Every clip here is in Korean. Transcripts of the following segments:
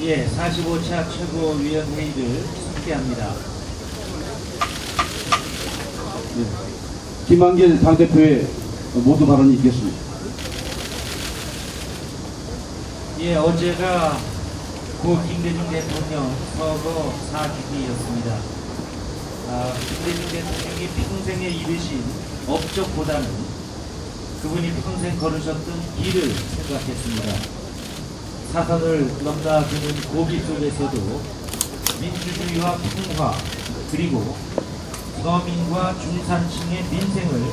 예, 45차 최고위원회의를 함께합니다. 네. 김한길 당대표의 모두 발언이 있겠습니다. 예, 어제가 고 김대중 대통령 서거 4주기였습니다. 김대중 대통령이 평생에 이르신 업적보다는 그분이 평생 걸으셨던 길을 생각했습니다. 사선을 넘나드는 고비 속에서도 민주주의와 평화 그리고 서민과 중산층의 민생을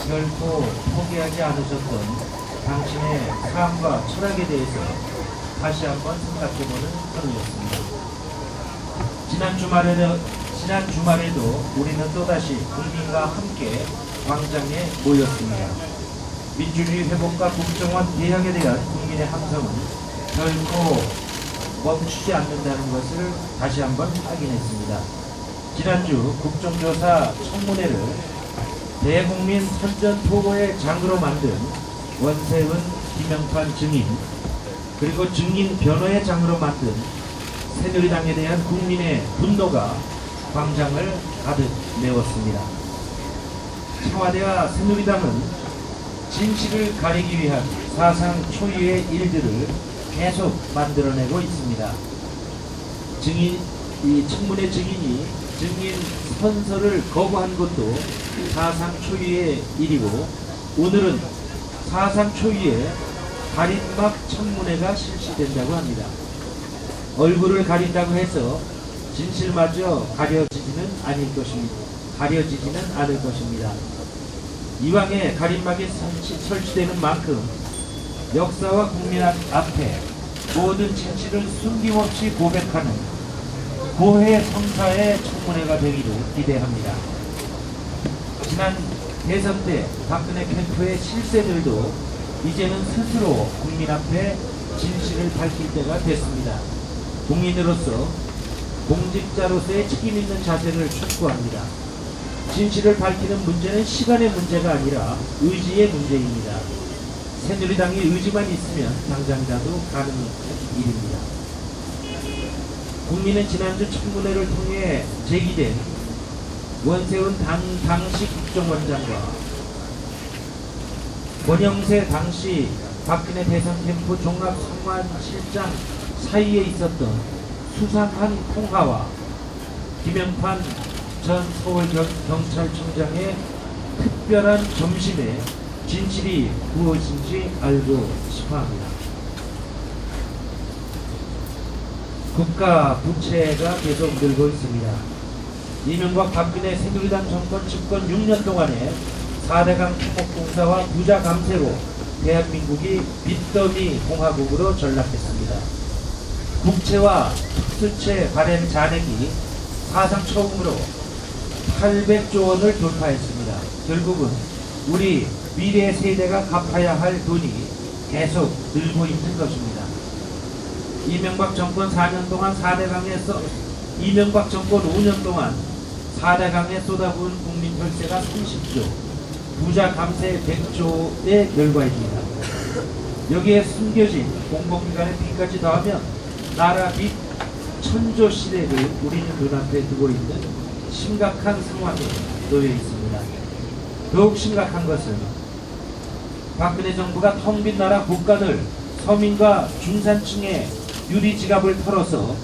결코 포기하지 않으셨던 당신의 삶과 철학에 대해서 다시 한번 생각해보는 하루였습니다. 지난 주말에도 우리는 또다시 국민과 함께 광장에 모였습니다. 민주주의 회복과 국정원 개혁에 대한 국민의 함성은 결코 멈추지 않는다는 것을 다시 한번 확인했습니다. 지난주 국정조사 청문회를 대국민 선전포고의 장으로 만든 원세훈, 김영판 증인 그리고 증인 변호의 장으로 만든 새누리당에 대한 국민의 분노가 광장을 가득 메웠습니다. 청와대와 새누리당은 진실을 가리기 위한 사상 초유의 일들을 계속 만들어내고 있습니다. 이 청문회 증인이 증인 선서를 거부한 것도 사상 초유의 일이고 오늘은 사상 초유의 가림막 청문회가 실시된다고 합니다. 얼굴을 가린다고 해서 진실마저 가려지지는 않을 것입니다. 이왕에 가림막이 설치되는 만큼 역사와 국민 앞에 모든 진실을 숨김없이 고백하는 고해 성사의 청문회가 되기를 기대합니다. 지난 대선 때 박근혜 캠프의 실세들도 이제는 스스로 국민 앞에 진실을 밝힐 때가 됐습니다. 국민으로서 공직자로서의 책임 있는 자세를 촉구합니다. 진실을 밝히는 문제는 시간의 문제가 아니라 의지의 문제입니다. 새누리당이 의지만 있으면 당장이라도 가능한 일입니다. 국민은 지난주 청문회를 통해 제기된 원세훈 당시 국정원장과 권영세 당시 박근혜 대선 캠프 종합상황실장 사이에 있었던 수상한 통화와 김영판 전 서울경찰청장의 특별한 점심에 진실이 무엇인지 알고 싶어합니다. 국가 부채가 계속 늘고 있습니다. 이명박 박근혜 새누리당 정권 집권 6년 동안에 4대강 토목공사와 부자 감세로 대한민국이 빚더미 공화국으로 전락했습니다. 국채와 특수채 발행 잔액이 사상 처음으로 800조 원을 돌파했습니다. 결국은 우리 미래 세대가 갚아야 할 돈이 계속 늘고 있는 것입니다. 이명박 정권 4년 동안 4대강에서 이명박 정권 5년 동안 4대강에 쏟아부은 국민 혈세가 30조, 부자 감세 100조의 결과입니다. 여기에 숨겨진 공공기관의 빚까지 더하면 나라 빚 1000조 시대를 우리는 눈앞에 두고 있는 심각한 상황에 놓여 있습니다. 더욱 심각한 것은 박근혜 정부가 텅 빈 나라 국간을 서민과 중산층의 유리 지갑을 털어서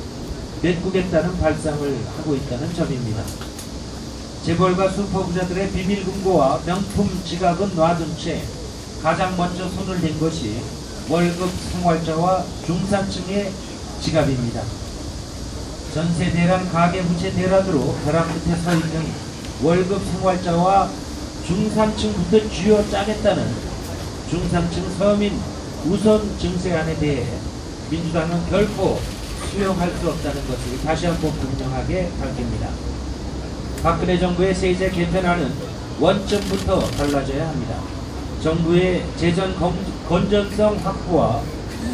메꾸겠다는 발상을 하고 있다는 점입니다. 재벌과 슈퍼부자들의 비밀금고와 명품 지갑은 놔둔 채 가장 먼저 손을 댄 것이 월급 생활자와 중산층의 지갑입니다. 전세 대란, 가계부채 대란으로 벼랑 끝에 서 있는 월급 생활자와 중산층부터 쥐어짜겠다는 중산층 서민 우선 증세안에 대해 민주당은 결코 수용할 수 없다는 것을 다시 한번 분명하게 밝힙니다. 박근혜 정부의 세제 개편안은 원점부터 달라져야 합니다. 정부의 재정 건전성 확보와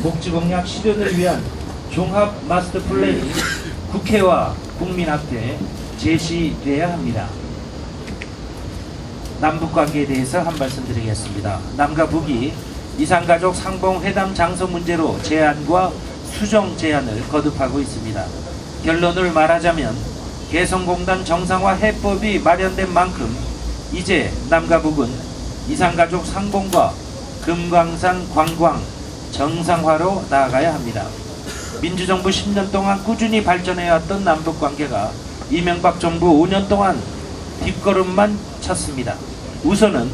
복지공약 실현을 위한 종합 마스터 플랜이 국회와 국민 앞에 제시돼야 합니다. 남북관계에 대해서 한 말씀 드리겠습니다. 남과 북이 이산가족 상봉회담 장소 문제로 제안과 수정 제안을 거듭하고 있습니다. 결론을 말하자면 개성공단 정상화 해법이 마련된 만큼 이제 남과 북은 이산가족 상봉과 금강산 관광 정상화로 나아가야 합니다. 민주정부 10년 동안 꾸준히 발전해왔던 남북관계가 이명박 정부 5년 동안 뒷걸음만 쳤습니다. 우선은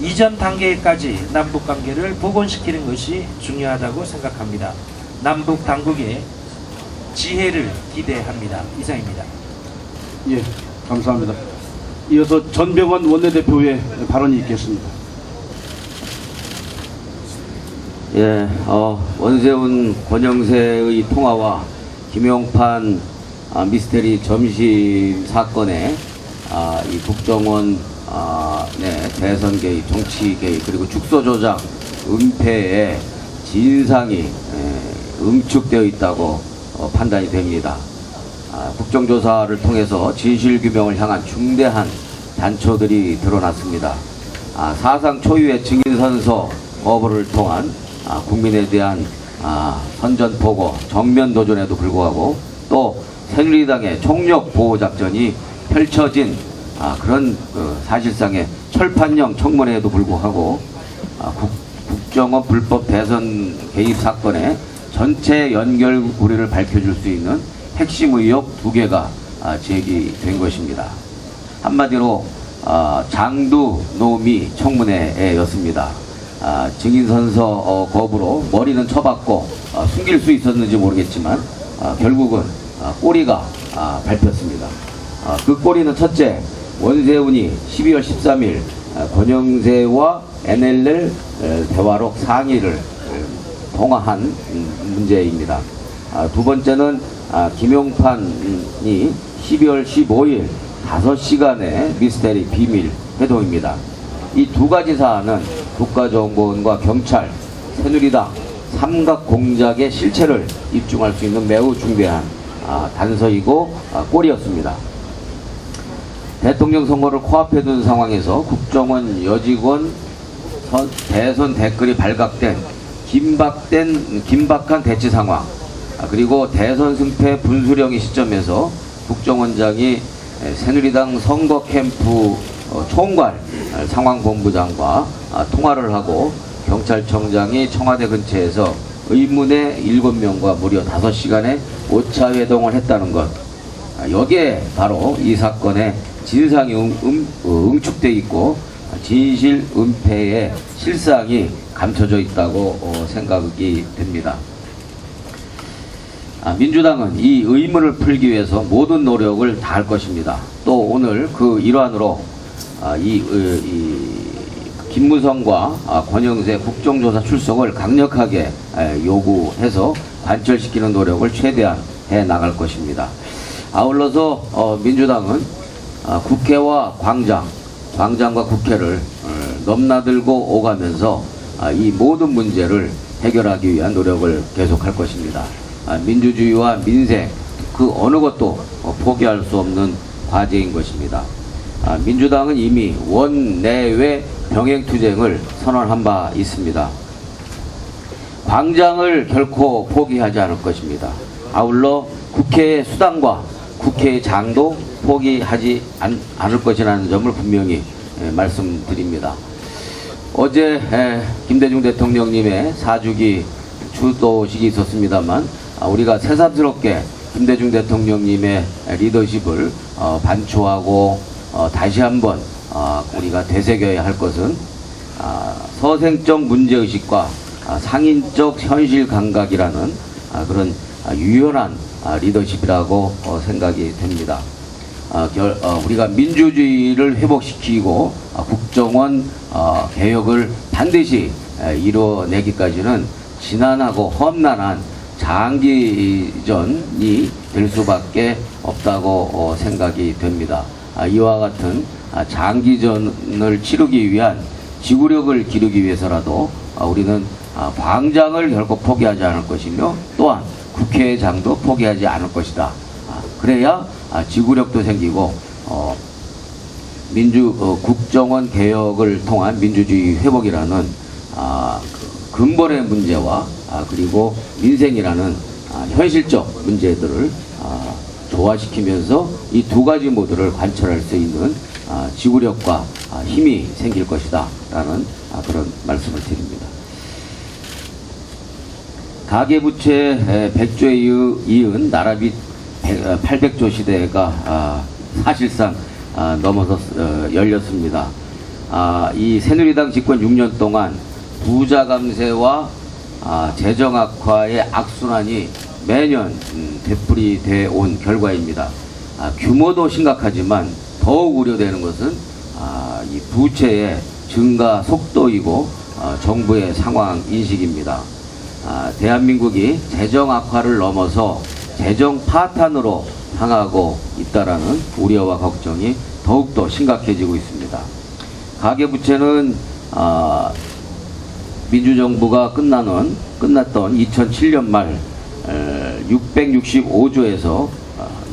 이전 단계까지 남북관계를 복원시키는 것이 중요하다고 생각합니다. 남북 당국의 지혜를 기대합니다. 이상입니다. 예, 감사합니다. 이어서 전병헌 원내대표의 발언이 있겠습니다. 예, 원세훈 권영세의 통화와 김용판 미스테리 점심 사건에 이 국정원 대선 개입, 정치 개입, 그리고 축소 조작, 은폐의 진상이 응축되어 있다고 판단이 됩니다. 국정조사를 통해서 진실규명을 향한 중대한 단초들이 드러났습니다. 사상 초유의 증인선서 거부를 통한 국민에 대한 선전포고, 정면도전에도 불구하고 또 새누리당의 총력보호작전이 펼쳐진 그런 사실상의 철판형 청문회에도 불구하고 국정원 불법 대선 개입 사건의 전체 연결고리를 밝혀줄 수 있는 핵심 의혹 2개가 제기된 것입니다. 한마디로 장두 노미 청문회였습니다. 증인선서 거부로 머리는 쳐박고 숨길 수 있었는지 모르겠지만 결국은 꼬리가 밟혔습니다. 그 꼬리는 첫째, 원세훈이 12월 13일 권영세와 NLL 대화록 상의를 통화한 문제입니다. 두 번째는 김용판이 12월 15일 5시간의 미스테리 비밀 회동입니다. 이 두 가지 사안은 국가정보원과 경찰, 새누리당 삼각공작의 실체를 입증할 수 있는 매우 중대한 단서이고 꼬리였습니다. 대통령 선거를 코앞에 둔 상황에서 국정원 여직원 대선 댓글이 발각된 긴박한 대치 상황, 그리고 대선 승패 분수령의 시점에서 국정원장이 새누리당 선거 캠프 총괄 상황본부장과 통화를 하고 경찰청장이 청와대 근처에서 의문의 7명과 무려 5시간의 오차 회동을 했다는 것, 여기에 바로 이 사건의 진상이 응축되어 있고 진실 은폐의 실상이 감춰져 있다고 생각이 됩니다. 민주당은 이 의문을 풀기 위해서 모든 노력을 다할 것입니다. 또 오늘 그 일환으로 김무성과 권영세 국정조사 출석을 강력하게 요구해서 관철시키는 노력을 최대한 해 나갈 것입니다. 아울러서 민주당은 국회와 광장과 국회를 넘나들고 오가면서 이 모든 문제를 해결하기 위한 노력을 계속할 것입니다. 민주주의와 민생, 그 어느 것도 포기할 수 없는 과제인 것입니다. 민주당은 이미 원내외 병행투쟁을 선언한 바 있습니다. 광장을 결코 포기하지 않을 것입니다. 아울러 국회의 수당과 국회의 장도 포기하지 않을 것이라는 점을 분명히 말씀드립니다. 어제 김대중 대통령님의 4주기 추도식이 있었습니다만 우리가 새삼스럽게 김대중 대통령님의 리더십을 반추하고 다시 한번 우리가 되새겨야 할 것은 서생적 문제의식과 상인적 현실 감각이라는 그런 유연한 리더십이라고 생각이 됩니다. 우리가 민주주의를 회복시키고 국정원 개혁을 반드시 이뤄내기까지는 지난하고 험난한 장기전이 될 수밖에 없다고 생각이 됩니다. 이와 같은 장기전을 치르기 위한 지구력을 기르기 위해서라도 우리는 광장을 결코 포기하지 않을 것이며 또한 국회의장도 포기하지 않을 것이다. 그래야 지구력도 생기고 국정원 개혁을 통한 민주주의 회복이라는 근본의 문제와 그리고 민생이라는 현실적 문제들을 조화시키면서 이 두 가지 모두를 관철할 수 있는 지구력과 힘이 생길 것이다 라는 그런 말씀을 드립니다. 가계부채 100조에 이은 나라빚 800조 시대가 사실상 넘어서 열렸습니다. 이 새누리당 집권 6년 동안 부자 감세와 재정 악화의 악순환이 매년 되풀이돼 온 결과입니다. 규모도 심각하지만 더욱 우려되는 것은 이 부채의 증가 속도이고 정부의 상황 인식입니다. 대한민국이 재정 악화를 넘어서 재정 파탄으로 향하고 있다라는 우려와 걱정이 더욱더 심각해지고 있습니다. 가계부채는 민주정부가 끝났던 2007년 말 665조에서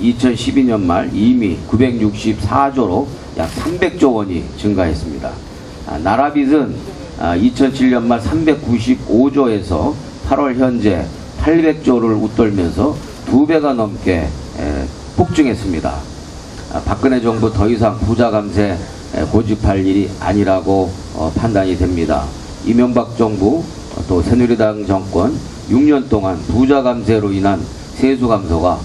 2012년 말 이미 964조로 약 300조 원이 증가했습니다. 나라빚은 2007년 말 395조에서 8월 현재 800조를 웃돌면서 2배가 넘게 폭증했습니다. 박근혜 정부 더 이상 부자 감세 고집할 일이 아니라고 판단이 됩니다. 이명박 정부 또 새누리당 정권 6년 동안 부자 감세로 인한 세수 감소가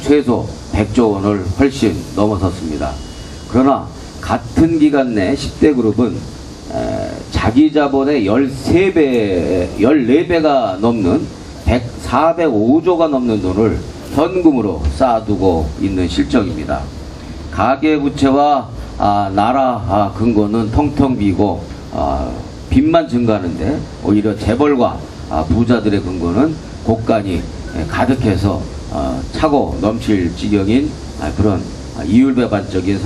최소 100조 원을 훨씬 넘어섰습니다. 그러나 같은 기간 내 10대 그룹은 자기 자본의 14배가 넘는 405조가 넘는 돈을 현금으로 쌓아두고 있는 실정입니다. 가계부채와 나라 근거는 텅텅 비고 빚만 증가하는데 오히려 재벌과 부자들의 근거는 곳간이 가득해서 차고 넘칠 지경인 그런 이율배반적인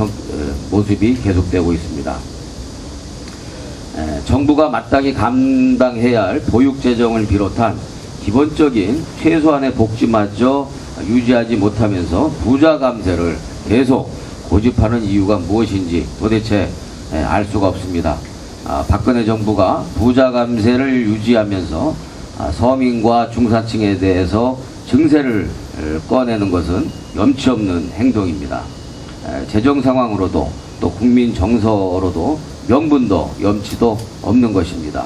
모습이 계속되고 있습니다. 정부가 마땅히 감당해야 할 보육재정을 비롯한 기본적인 최소한의 복지마저 유지하지 못하면서 부자 감세를 계속 고집하는 이유가 무엇인지 도대체 알 수가 없습니다. 박근혜 정부가 부자 감세를 유지하면서 서민과 중산층에 대해서 증세를 꺼내는 것은 염치 없는 행동입니다. 재정 상황으로도 또 국민 정서로도 명분도 염치도 없는 것입니다.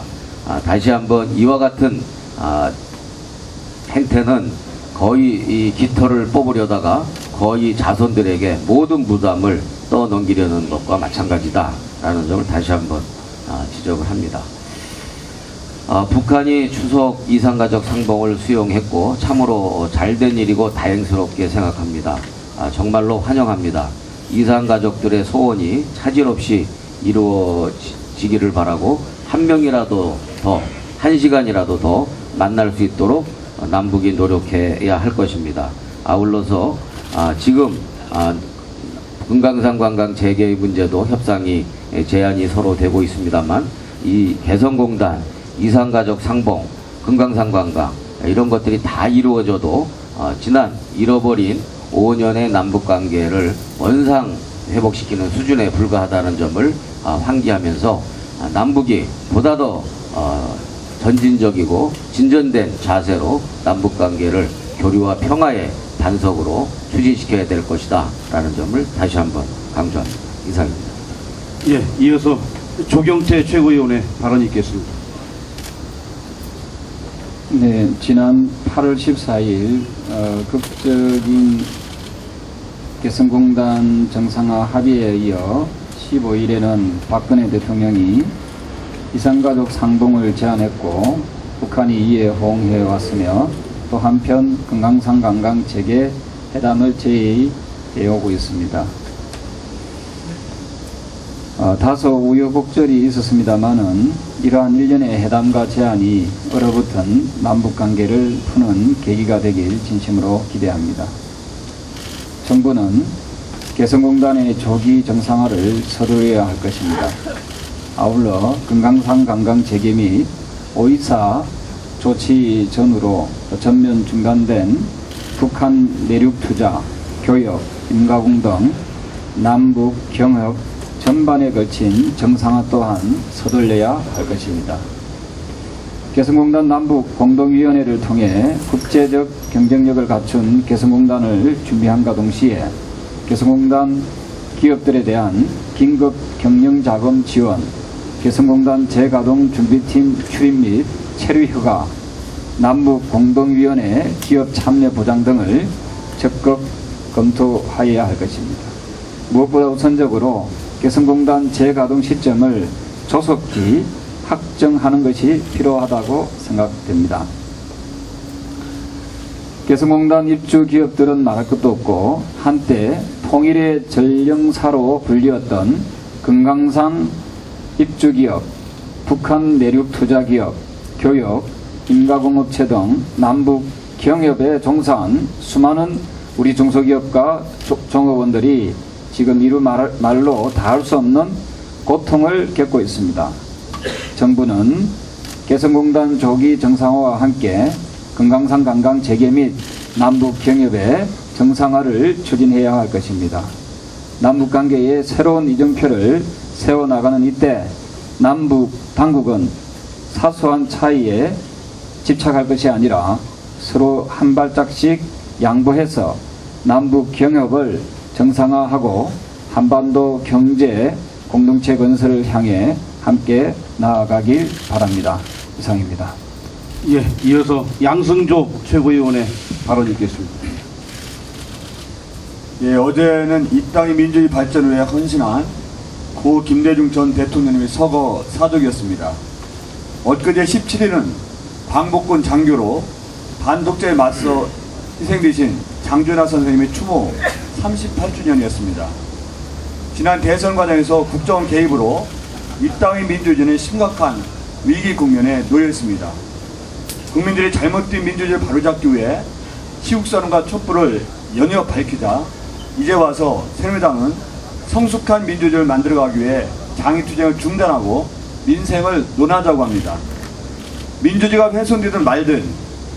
다시 한번 이와 같은 행태는 거의 이 깃털을 뽑으려다가 거의 자손들에게 모든 부담을 떠넘기려는 것과 마찬가지다라는 점을 다시 한번 지적을 합니다. 북한이 추석 이산가족 상봉을 수용했고 참으로 잘된 일이고 다행스럽게 생각합니다. 정말로 환영합니다. 이산가족들의 소원이 차질 없이 이루어지기를 바라고 한 명이라도 더, 한 시간이라도 더 만날 수 있도록 남북이 노력해야 할 것입니다. 아울러서 지금 금강산 관광 재개의 문제도 협상이 제안이 서로 되고 있습니다만 이 개성공단, 이산가족 상봉, 금강산 관광 이런 것들이 다 이루어져도 지난 잃어버린 5년의 남북관계를 원상 회복시키는 수준에 불과하다는 점을 환기하면서 남북이 보다 더 전진적이고 진전된 자세로 남북관계를 교류와 평화의 단석으로 추진시켜야 될 것이다 라는 점을 다시 한번 강조합니다. 이상입니다. 예, 이어서 조경태 최고위원의 발언이 있겠습니다. 네, 지난 8월 14일 극적인 개성공단 정상화 합의에 이어 15일에는 박근혜 대통령이 이산가족 상봉을 제안했고 북한이 이에 호응해 왔으며 또 한편 금강산 관광 재개 회담을 제의해 오고 있습니다. 다소 우여곡절이 있었습니다마는 이러한 일련의 회담과 제안이 얼어붙은 남북관계를 푸는 계기가 되길 진심으로 기대합니다. 정부는 개성공단의 조기 정상화를 서두르어야 할 것입니다. 아울러 금강산 관광 재개 및 5.24 조치 전후로 전면 중단된 북한 내륙 투자, 교역, 임가공 등 남북 경협 전반에 걸친 정상화 또한 서둘러야 할 것입니다. 개성공단 남북 공동위원회를 통해 국제적 경쟁력을 갖춘 개성공단을 준비함과 동시에 개성공단 기업들에 대한 긴급 경영자금 지원, 개성공단 재가동 준비팀 출입 및 체류 허가, 남북 공동위원회 기업 참여 보장 등을 적극 검토하여야 할 것입니다. 무엇보다 우선적으로 개성공단 재가동 시점을 조속히 확정하는 것이 필요하다고 생각됩니다. 개성공단 입주 기업들은 말할 것도 없고 한때 통일의 전령사로 불리웠던 금강산 입주기업, 북한 내륙 투자기업, 교역, 인가공업체 등 남북 경협에 종사한 수많은 우리 중소기업과 종업원들이 지금 이루 말로 다할 수 없는 고통을 겪고 있습니다. 정부는 개성공단 조기 정상화와 함께 금강산 관광 재개 및 남북 경협의 정상화를 추진해야 할 것입니다. 남북 관계의 새로운 이정표를 세워나가는 이때 남북 당국은 사소한 차이에 집착할 것이 아니라 서로 한 발짝씩 양보해서 남북 경협을 정상화하고 한반도 경제 공동체 건설을 향해 함께 나아가길 바랍니다. 이상입니다. 예, 이어서 양승조 최고위원의 발언이 있겠습니다. 예, 어제는 이 땅의 민주주의 발전을 위해 헌신한 고 김대중 전 대통령님의 서거 사족이었습니다. 엊그제 17일은 광복군 장교로 반독재에 맞서 희생되신 장준하 선생님의 추모 38주년이었습니다. 지난 대선 과정에서 국정원 개입으로 이 땅의 민주주의는 심각한 위기 국면에 놓여있습니다. 국민들이 잘못된 민주주의를 바로잡기 위해 시국선언과 촛불을 연이어 밝히자 이제 와서 새누리당은 성숙한 민주주의를 만들어가기 위해 장애투쟁을 중단하고 민생을 논하자고 합니다. 민주주의가 훼손되든 말든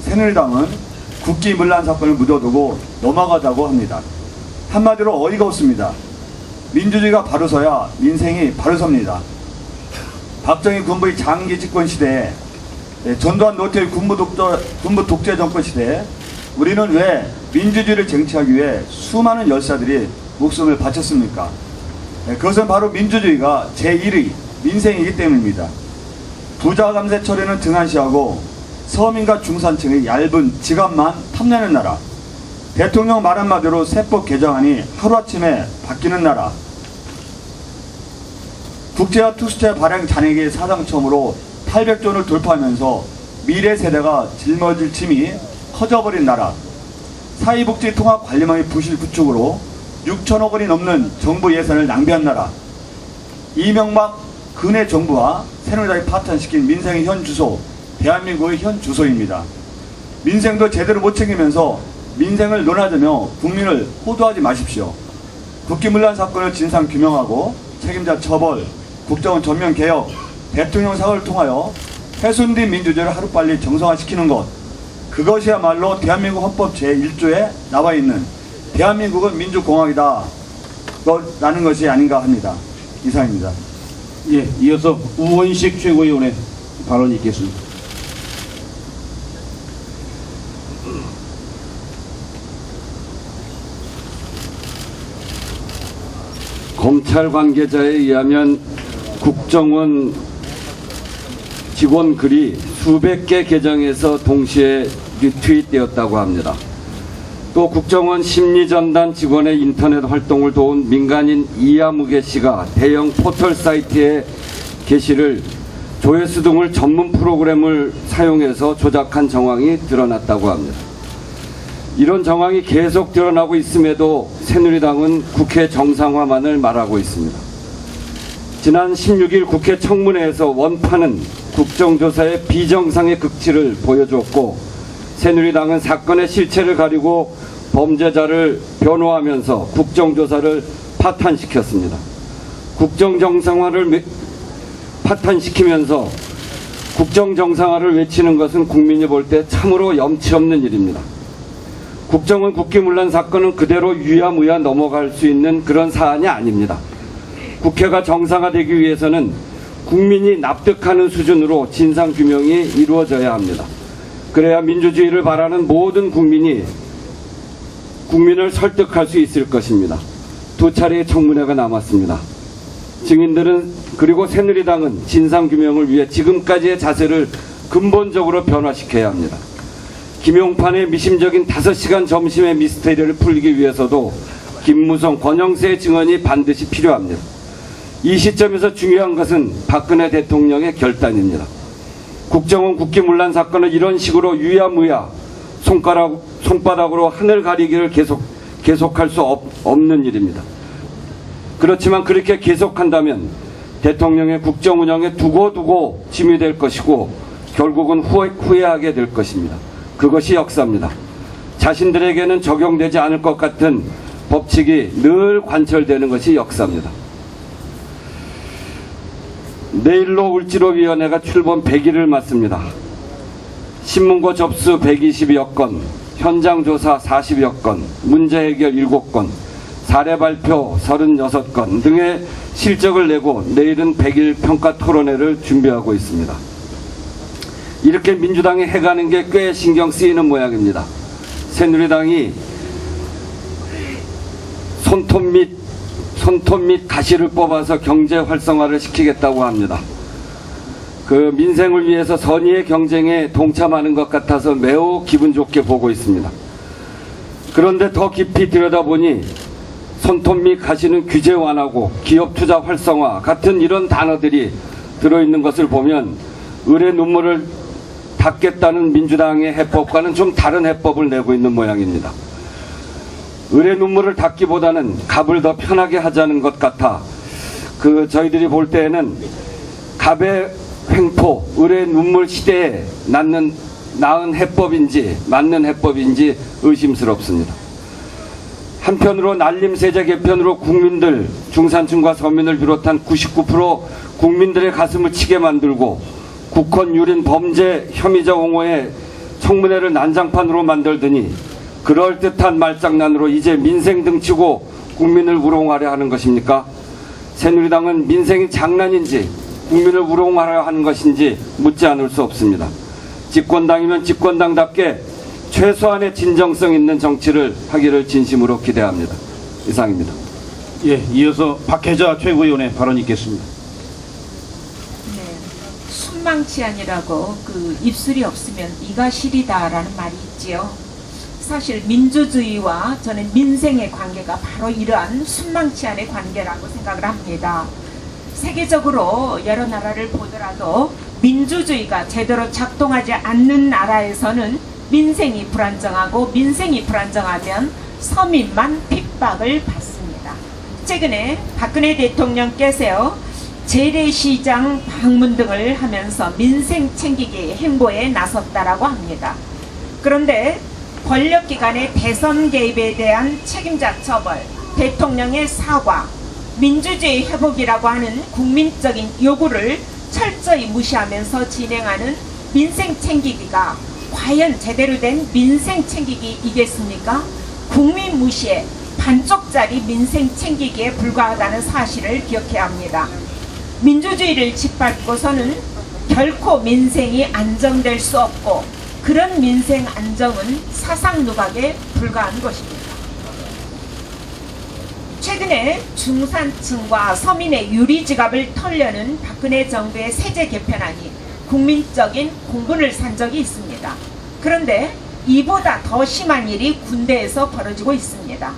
새누리당은 국기문란 사건을 묻어두고 넘어가자고 합니다. 한마디로 어이가 없습니다. 민주주의가 바로 서야 민생이 바로 섭니다. 박정희 군부의 장기 집권 시대에 전두환 노태우의 군부 독재 정권 시대에 우리는 왜 민주주의를 쟁취하기 위해 수많은 열사들이 목숨을 바쳤습니까? 그것은 바로 민주주의가 제1의 민생이기 때문입니다. 부자 감세 처리는 등한시하고 서민과 중산층의 얇은 지갑만 탐내는 나라, 대통령 말 한마디로 세법 개정안이 하루아침에 바뀌는 나라, 국제화 투수체 발행 잔액이 사상 처음으로 800조 원을 돌파하면서 미래 세대가 짊어질 짐이 커져버린 나라, 사회복지 통합 관리망의 부실 구축으로 6천억 원이 넘는 정부 예산을 낭비한 나라, 이명박 근해 정부와 새누리당이 파탄시킨 민생의 현 주소, 대한민국의 현 주소입니다. 민생도 제대로 못 챙기면서 민생을 논하자며 국민을 호도하지 마십시오. 국기문란 사건을 진상 규명하고 책임자 처벌, 국정원 전면 개혁, 대통령 사과를 통하여 훼손된 민주주의를 하루빨리 정상화시키는 것, 그것이야말로 대한민국 헌법 제1조에 나와있는 대한민국은 민주공화국이다 라는 것이 아닌가 합니다. 이상입니다. 예, 이어서 우원식 최고위원의 발언이 있겠습니다. 검찰 관계자에 의하면 국정원 직원 글이 수백 개 계정에서 동시에 리트윗되었다고 합니다. 또 국정원 심리전단 직원의 인터넷 활동을 도운 민간인 이하무개 씨가 대형 포털 사이트의 게시를 조회수 등을 전문 프로그램을 사용해서 조작한 정황이 드러났다고 합니다. 이런 정황이 계속 드러나고 있음에도 새누리당은 국회 정상화만을 말하고 있습니다. 지난 16일 국회 청문회에서 원판은 국정조사의 비정상의 극치를 보여주었고, 새누리당은 사건의 실체를 가리고 범죄자를 변호하면서 국정조사를 파탄시켰습니다. 국정정상화를 파탄시키면서 국정정상화를 외치는 것은 국민이 볼 때 참으로 염치 없는 일입니다. 국정원 국기문란 사건은 그대로 유야무야 넘어갈 수 있는 그런 사안이 아닙니다. 국회가 정상화되기 위해서는 국민이 납득하는 수준으로 진상규명이 이루어져야 합니다. 그래야 민주주의를 바라는 모든 국민을 설득할 수 있을 것입니다. 2차례의 청문회가 남았습니다. 증인들은 그리고 새누리당은 진상규명을 위해 지금까지의 자세를 근본적으로 변화시켜야 합니다. 김용판의 미심적인 5시간 점심의 미스테리를 풀기 위해서도 김무성, 권영세의 증언이 반드시 필요합니다. 이 시점에서 중요한 것은 박근혜 대통령의 결단입니다. 국정원 국기문란 사건을 이런 식으로 유야무야 손바닥으로 하늘 가리기를 계속할 수 없는 일입니다. 그렇지만 그렇게 계속한다면 대통령의 국정 운영에 두고두고 짐이 될 것이고 결국은 후회하게 될 것입니다. 그것이 역사입니다. 자신들에게는 적용되지 않을 것 같은 법칙이 늘 관철되는 것이 역사입니다. 내일로 울지로위원회가 출범 100일을 맞습니다. 신문고 접수 120여 건, 현장 조사 40여 건, 문제 해결 7건, 사례 발표 36건 등의 실적을 내고 내일은 100일 평가 토론회를 준비하고 있습니다. 이렇게 민주당이 해가는 게 꽤 신경 쓰이는 모양입니다. 새누리당이 손톱 및 가시를 뽑아서 경제 활성화를 시키겠다고 합니다. 그 민생을 위해서 선의의 경쟁에 동참하는 것 같아서 매우 기분 좋게 보고 있습니다. 그런데 더 깊이 들여다보니 손톱 및 가시는 규제 완화고 기업 투자 활성화 같은 이런 단어들이 들어있는 것을 보면 을의 눈물을 닦겠다는 민주당의 해법과는 좀 다른 해법을 내고 있는 모양입니다. 을의 눈물을 닦기보다는 갑을 더 편하게 하자는 것 같아 저희들이 볼 때에는 갑의 횡포, 을의 눈물 시대에 나은 해법인지 맞는 해법인지 의심스럽습니다. 한편으로 난림세제 개편으로 국민들, 중산층과 서민을 비롯한 99% 국민들의 가슴을 치게 만들고 국헌 유린 범죄 혐의자 옹호에 청문회를 난장판으로 만들더니 그럴듯한 말장난으로 이제 민생 등치고 국민을 우롱하려 하는 것입니까? 새누리당은 민생이 장난인지 국민을 우롱하려 하는 것인지 묻지 않을 수 없습니다. 집권당이면 집권당답게 최소한의 진정성 있는 정치를 하기를 진심으로 기대합니다. 이상입니다. 예, 이어서 박혜자 최고위원의 발언이 있겠습니다. 네, 순망치안이라고 입술이 없으면 이가 시리다라는 말이 있지요. 사실 민주주의와 저는 민생의 관계가 바로 이러한 순망치안의 관계라고 생각을 합니다. 세계적으로 여러 나라를 보더라도 민주주의가 제대로 작동하지 않는 나라에서는 민생이 불안정하고 민생이 불안정하면 서민만 핍박을 받습니다. 최근에 박근혜 대통령께서 재래시장 방문 등을 하면서 민생 챙기기 행보에 나섰다라고 합니다. 그런데 권력기관의 대선 개입에 대한 책임자 처벌, 대통령의 사과, 민주주의 회복이라고 하는 국민적인 요구를 철저히 무시하면서 진행하는 민생 챙기기가 과연 제대로 된 민생 챙기기이겠습니까? 국민 무시에 반쪽짜리 민생 챙기기에 불과하다는 사실을 기억해야 합니다. 민주주의를 짓밟고서는 결코 민생이 안정될 수 없고 그런 민생 안정은 사상 누각에 불과한 것입니다. 최근에 중산층과 서민의 유리지갑을 털려는 박근혜 정부의 세제 개편안이 국민적인 공분을 산 적이 있습니다. 그런데 이보다 더 심한 일이 군대에서 벌어지고 있습니다.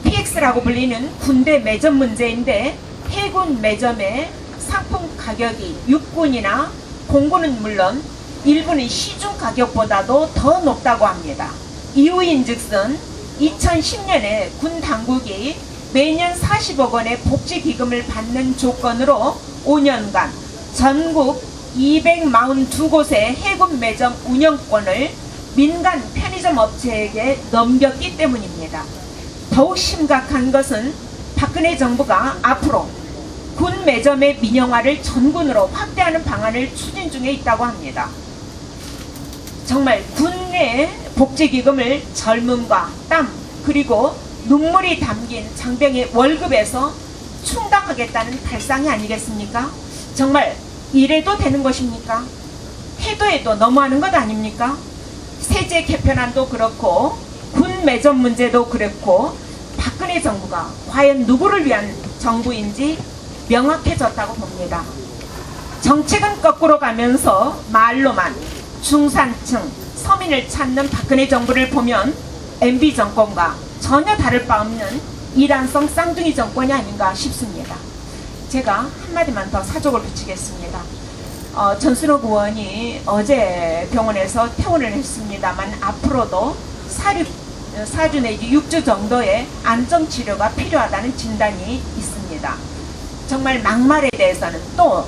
PX라고 불리는 군대 매점 문제인데 해군 매점의 상품 가격이 육군이나 공군은 물론 일부는 시중 가격보다도 더 높다고 합니다. 이유인즉슨 2010년에 군 당국이 매년 40억 원의 복지기금을 받는 조건으로 5년간 전국 242곳의 해군 매점 운영권을 민간 편의점 업체에게 넘겼기 때문입니다. 더욱 심각한 것은 박근혜 정부가 앞으로 군 매점의 민영화를 전군으로 확대하는 방안을 추진 중에 있다고 합니다. 정말 군 내 복지기금을 젊음과 땀 그리고 눈물이 담긴 장병의 월급에서 충당하겠다는 발상이 아니겠습니까? 정말 이래도 되는 것입니까? 해도 너무하는 것 아닙니까? 세제 개편안도 그렇고 군 매점 문제도 그렇고 박근혜 정부가 과연 누구를 위한 정부인지 명확해졌다고 봅니다. 정책은 거꾸로 가면서 말로만 중산층, 서민을 찾는 박근혜 정부를 보면 MB 정권과 전혀 다를 바 없는 이란성 쌍둥이 정권이 아닌가 싶습니다. 제가 한마디만 더 사족을 붙이겠습니다. 전순옥 의원이 어제 병원에서 퇴원을 했습니다만 앞으로도 4주 내지 6주 정도의 안정치료가 필요하다는 진단이 있습니다. 정말 막말에 대해서는 또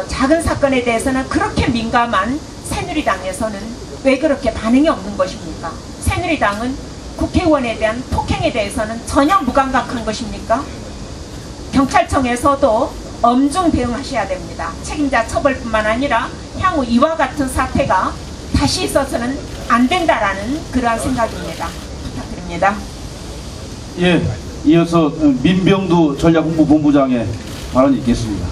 작은 사건에 대해서는 그렇게 민감한 새누리당에서는 왜 그렇게 반응이 없는 것입니까? 새누리당은 국회의원에 대한 폭행에 대해서는 전혀 무감각한 것입니까? 경찰청에서도 엄중 대응하셔야 됩니다. 책임자 처벌뿐만 아니라 향후 이와 같은 사태가 다시 있어서는 안 된다라는 그러한 생각입니다. 부탁드립니다. 예, 이어서 민병두 전략홍보본부장의 발언이 있겠습니다.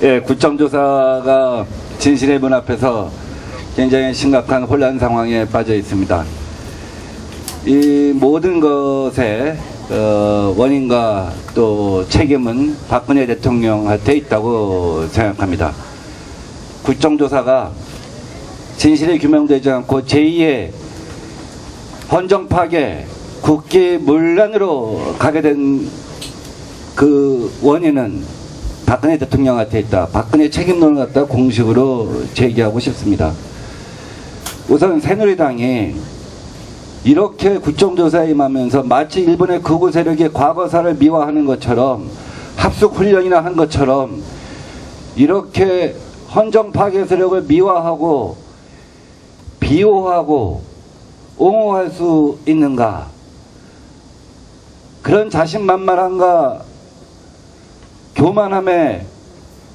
예, 국정조사가 진실의 문 앞에서 굉장히 심각한 혼란 상황에 빠져 있습니다. 이 모든 것의 원인과 또 책임은 박근혜 대통령한테 있다고 생각합니다. 국정조사가 진실이 규명되지 않고 제2의 헌정 파괴, 국기 문란으로 가게 된 그 원인은 박근혜 대통령한테 있다. 박근혜 책임론을 갖다 공식으로 제기하고 싶습니다. 우선 새누리당이 이렇게 국정조사에 임하면서 마치 일본의 극우 세력이 과거사를 미화하는 것처럼 합숙훈련이나 한 것처럼 이렇게 헌정 파괴 세력을 미화하고 비호하고 옹호할 수 있는가? 그런 자신만만함과 교만함의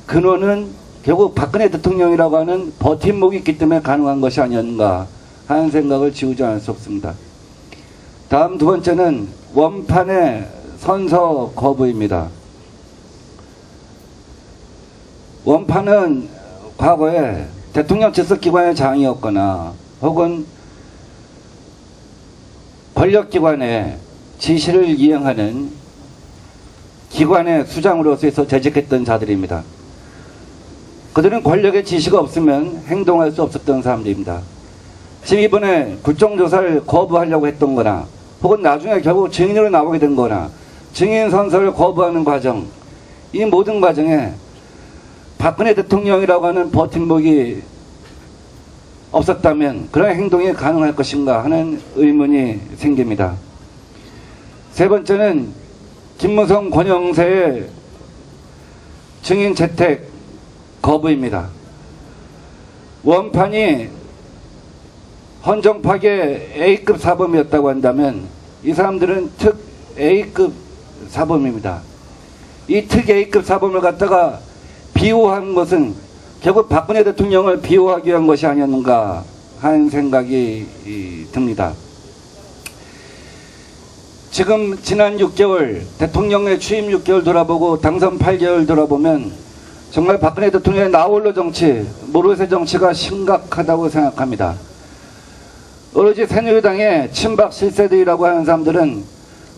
근원은 결국 박근혜 대통령이라고 하는 버팀목이 있기 때문에 가능한 것이 아니었는가 하는 생각을 지우지 않을 수 없습니다. 다음 두 번째는 원판의 선서 거부입니다. 원판은 과거에 대통령 직속기관의 장이었거나 혹은 권력기관의 지시를 이행하는 기관의 수장으로서 재직했던 자들입니다. 그들은 권력의 지시가 없으면 행동할 수 없었던 사람들입니다. 지금 이번에 국정조사를 거부하려고 했던 거나 혹은 나중에 결국 증인으로 나오게 된 거나 증인 선서를 거부하는 과정, 이 모든 과정에 박근혜 대통령이라고 하는 버팀목이 없었다면 그런 행동이 가능할 것인가 하는 의문이 생깁니다. 세 번째는 김무성 권영세의 증인 채택 거부입니다. 원판이 헌정 파괴 A급 사범이었다고 한다면 이 사람들은 특 A급 사범입니다. 이 특 A급 사범을 갖다가 비호한 것은 결국 박근혜 대통령을 비호하기 위한 것이 아니었는가 하는 생각이 듭니다. 지금 지난 6개월 대통령의 취임 6개월 돌아보고 당선 8개월 돌아보면 정말 박근혜 대통령의 나홀로 정치, 모르쇠 정치가 심각하다고 생각합니다. 오로지 새누리당의 친박 실세들이라고 하는 사람들은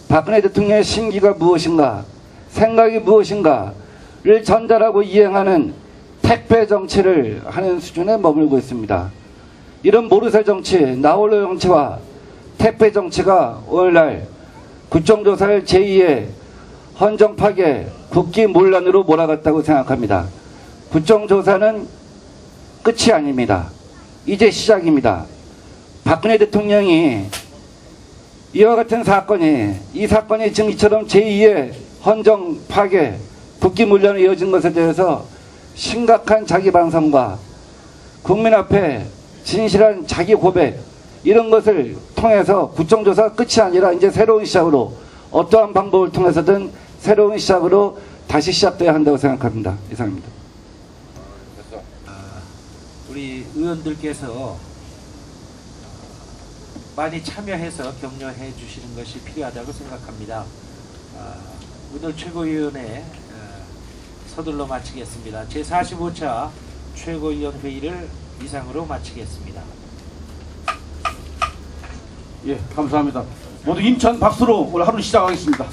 박근혜 대통령의 심기가 무엇인가, 생각이 무엇인가를 전달하고 이행하는 택배 정치를 하는 수준에 머물고 있습니다. 이런 모르쇠 정치, 나홀로 정치와 택배 정치가 오늘날 국정조사를 제2의 헌정 파괴, 국기 문란으로 몰아갔다고 생각합니다. 국정조사는 끝이 아닙니다. 이제 시작입니다. 박근혜 대통령이 이와 같은 사건이, 이 사건이 지금 이처럼 제2의 헌정 파괴, 국기 문란으로 이어진 것에 대해서 심각한 자기 반성과 국민 앞에 진실한 자기 고백, 이런 것을 통해서 국정조사가 끝이 아니라 이제 새로운 시작으로 어떠한 방법을 통해서든 새로운 시작으로 다시 시작돼야 한다고 생각합니다. 이상입니다. 의원들께서 많이 참여해서 격려해 주시는 것이 필요하다고 생각합니다. 오늘 최고위원회 서둘러 마치겠습니다. 제45차 최고위원 회의를 이상으로 마치겠습니다. 예, 감사합니다. 모두 힘찬 박수로 오늘 하루 시작하겠습니다.